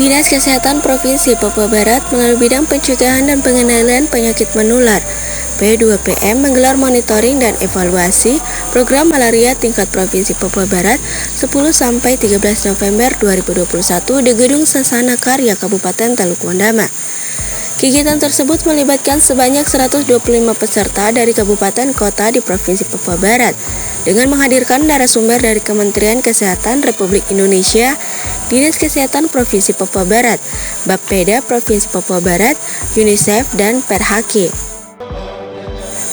Dinas Kesehatan Provinsi Papua Barat melalui Bidang Pencegahan dan Pengendalian Penyakit Menular P2PM menggelar monitoring dan evaluasi program malaria tingkat Provinsi Papua Barat 10-13 November 2021 di Gedung Sasana Karya Kabupaten Teluk Wondama. Kegiatan tersebut melibatkan sebanyak 125 peserta dari kabupaten kota di Provinsi Papua Barat dengan menghadirkan narasumber dari Kementerian Kesehatan Republik Indonesia, Dinas Kesehatan Provinsi Papua Barat, Bapeda Provinsi Papua Barat, UNICEF, dan Perhaki.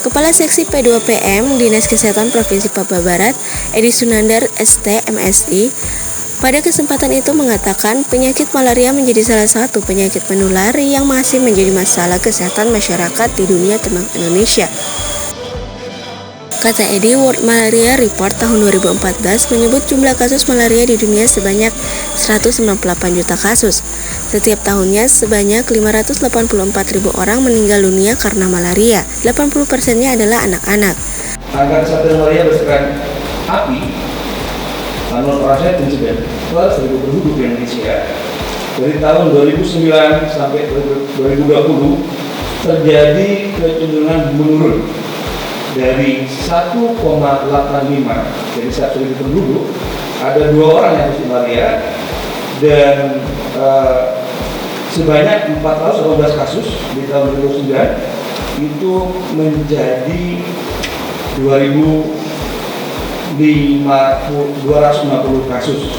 Kepala Seksi P2PM Dinas Kesehatan Provinsi Papua Barat, Edi Sunandar ST MSI, pada kesempatan itu mengatakan penyakit malaria menjadi salah satu penyakit menular yang masih menjadi masalah kesehatan masyarakat di dunia termasuk Indonesia. Kata Edi, World Malaria Report tahun 2014 menyebut jumlah kasus malaria di dunia sebanyak 198 juta kasus. Setiap tahunnya sebanyak 584.000 orang meninggal dunia karena malaria. 80%-nya adalah anak-anak. Angka kesehatan malaria berdasarkan API Annual Project Incident per 1.000 penduduk di Indonesia dari tahun 2009 sampai 2020 terjadi kecenderungan menurun dari 1,85 dari 1.000 penduduk ada 2 orang yang positif malaria dan sebanyak 418 kasus di tahun 2009 itu menjadi 250 kasus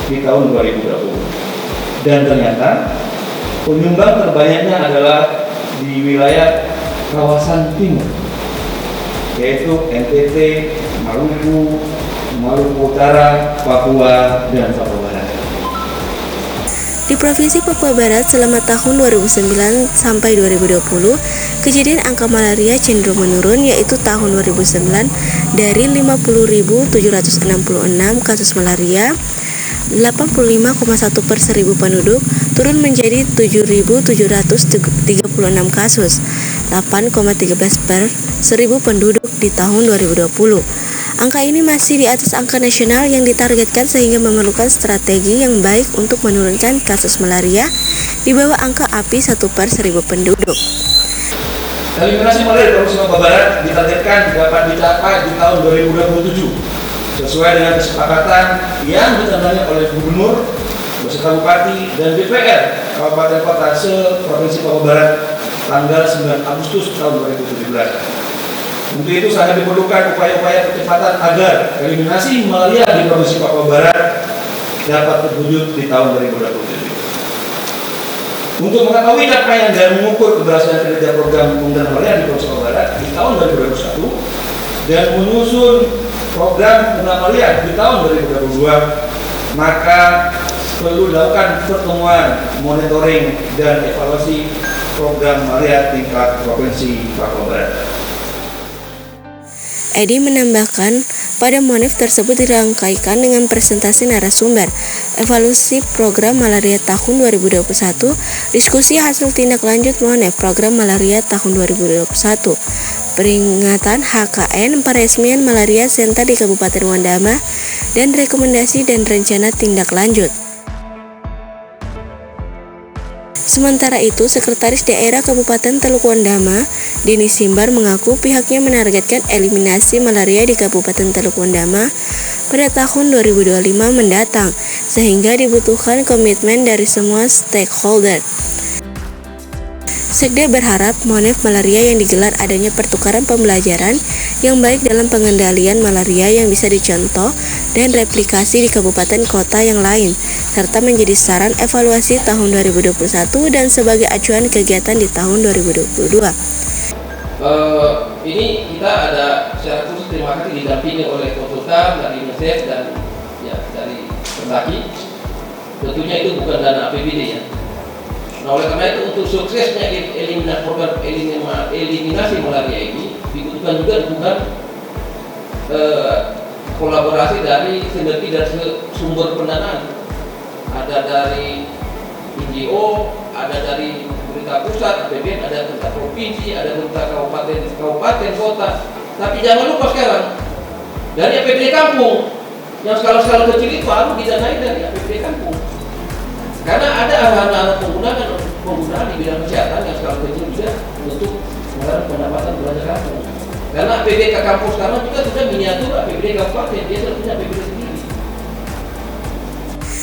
di tahun 2020 dan ternyata penyumbang terbanyaknya adalah di wilayah kawasan timur yaitu NTT, Maluku, Maluku Utara, Papua, dan Papua Barat. Di Provinsi Papua Barat selama tahun 2009 sampai 2020, kejadian angka malaria cenderung menurun, yaitu tahun 2009 dari 50.766 kasus malaria 85,1 per 1.000 penduduk turun menjadi 7.736 kasus 8,13 per 1.000 penduduk di tahun 2020. Angka ini masih di atas angka nasional yang ditargetkan sehingga memerlukan strategi yang baik untuk menurunkan kasus malaria di bawah angka API 1 per 1.000 penduduk. Eliminasi malaria di Provinsi Papua Barat ditargetkan dapat dicapai di tahun 2027 sesuai dengan kesepakatan yang ditandai oleh Gubernur, beserta Bupati, dan DPR Kabupaten Kota se-Provinsi Papua Barat tanggal 9 Agustus tahun 2017. Untuk itu sangat diperlukan upaya-upaya percepatan agar eliminasi malaria di Provinsi Papua Barat dapat terwujud di tahun 2027. Untuk mengetahui capaian dan mengukur keberhasilan kinerja program pengendalian malaria di Provinsi Papua Barat di tahun 2021 dan menyusun program pengendalian malaria di tahun 2022, maka perlu dilakukan pertemuan, monitoring, dan evaluasi program malaria tingkat Provinsi Papua Barat. Edi menambahkan, pada Monif tersebut dirangkaikan dengan presentasi narasumber, evaluasi program malaria tahun 2021, diskusi hasil tindak lanjut Monif program malaria tahun 2021, peringatan HKN peresmian malaria center di Kabupaten Wondama, dan rekomendasi dan rencana tindak lanjut. Sementara itu, Sekretaris Daerah Kabupaten Teluk Wondama, Denny Simbar, mengaku pihaknya menargetkan eliminasi malaria di Kabupaten Teluk Wondama pada tahun 2025 mendatang, sehingga dibutuhkan komitmen dari semua stakeholder. Sekda berharap Monef malaria yang digelar adanya pertukaran pembelajaran yang baik dalam pengendalian malaria yang bisa dicontoh dan replikasi di kabupaten kota yang lain, serta menjadi saran evaluasi tahun 2021 dan sebagai acuan kegiatan di tahun 2022. Ini kita ada secara khusus terima kasih didampingi oleh konsultan dari UNICEF dan dari Perhaki. Tentunya itu bukan dana APBD ya. Nah, oleh karena itu untuk suksesnya eliminasi program eliminasi malaria ini dibutuhkan juga dukungan kolaborasi dari sinergi dan sumber pendanaan. Ada dari NGO, ada dari pemerintah pusat, APBN, ada pemerintah provinsi, ada pemerintah kabupaten, kota. Tapi jangan lupa sekarang dari APBD kampung yang skala-skala kecil itu harus didanai dari APBD kampung. Karena ada anak-anak penggunaan di bidang kesehatan yang skala kecil juga untuk mengharap pendapatan belanja kampung. Karena PBK kampus sekarang juga sudah miniatur APBD kabupaten, dia sudah punya APBD sendiri.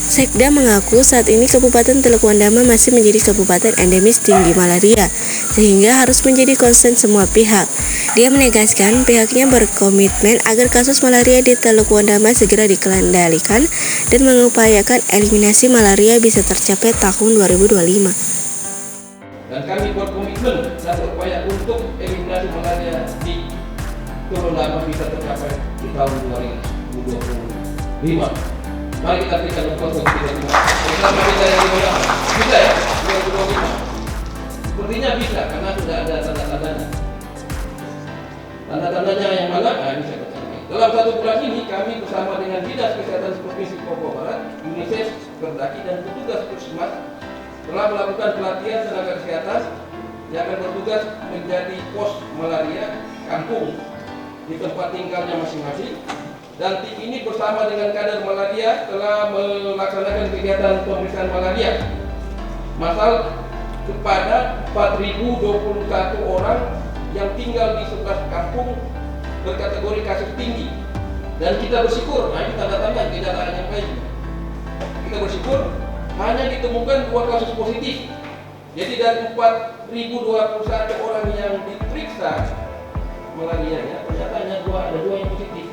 Sekda mengaku saat ini Kabupaten Teluk Wandama masih menjadi kabupaten endemis tinggi malaria, sehingga harus menjadi konsen semua pihak. Dia menegaskan pihaknya berkomitmen agar kasus malaria di Teluk Wandama segera dikendalikan dan mengupayakan eliminasi malaria bisa tercapai tahun 2025. Dan kami berkomitmen dan berupaya untuk eliminasi malaria di Teluk Wandama bisa tercapai di tahun 2025. Mari kita berikan untuk 2025. Bersama kita yang dimana? Bisa ya? 2025. Sepertinya bisa karena sudah ada tanda-tandanya. Tanda-tandanya yang mana? Bisa tercapai. Dalam 1 bulan ini kami bersama dengan Dinas Kesehatan Provinsi Papua Barat, UNICEF, Kerdaki dan petugas Puskesmas telah melakukan pelatihan tenaga kesehatan yang akan bertugas menjadi pos malaria kampung di tempat tinggalnya masing-masing. Dan tim ini bersama dengan kader malaria telah melaksanakan kegiatan pemeriksaan malaria massal kepada 4.021 orang yang tinggal di 11 kampung berkategori kasus tinggi. Dan kita bersyukur, nah ini tanda-tanda keadaan yang baik. Kita bersyukur hanya ditemukan 2 kasus positif. Jadi dari 4.021 orang yang diperiksa malarianya, ternyata hanya ada 2 yang positif.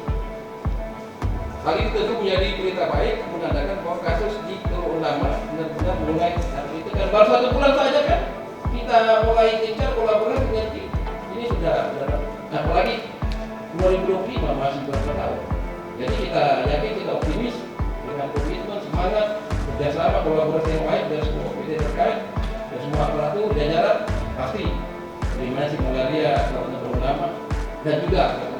Hal ini tentu menjadi berita baik, menandakan bahwa kasus di Teluk Wandama benar-benar mulai. Itu kan baru 1 bulan saja kan kita mulai gencar kolaborasi dengan tim. Ini sudah apalagi 2025 masih berapa tahun. Jadi kita yakin, kita optimis dengan komitmen, semangat, kerjasama, kolaborasi yang baik dari semua pihak terkait dan semua aparatur jajaran pasti eliminasi malaria Teluk Wandama dan juga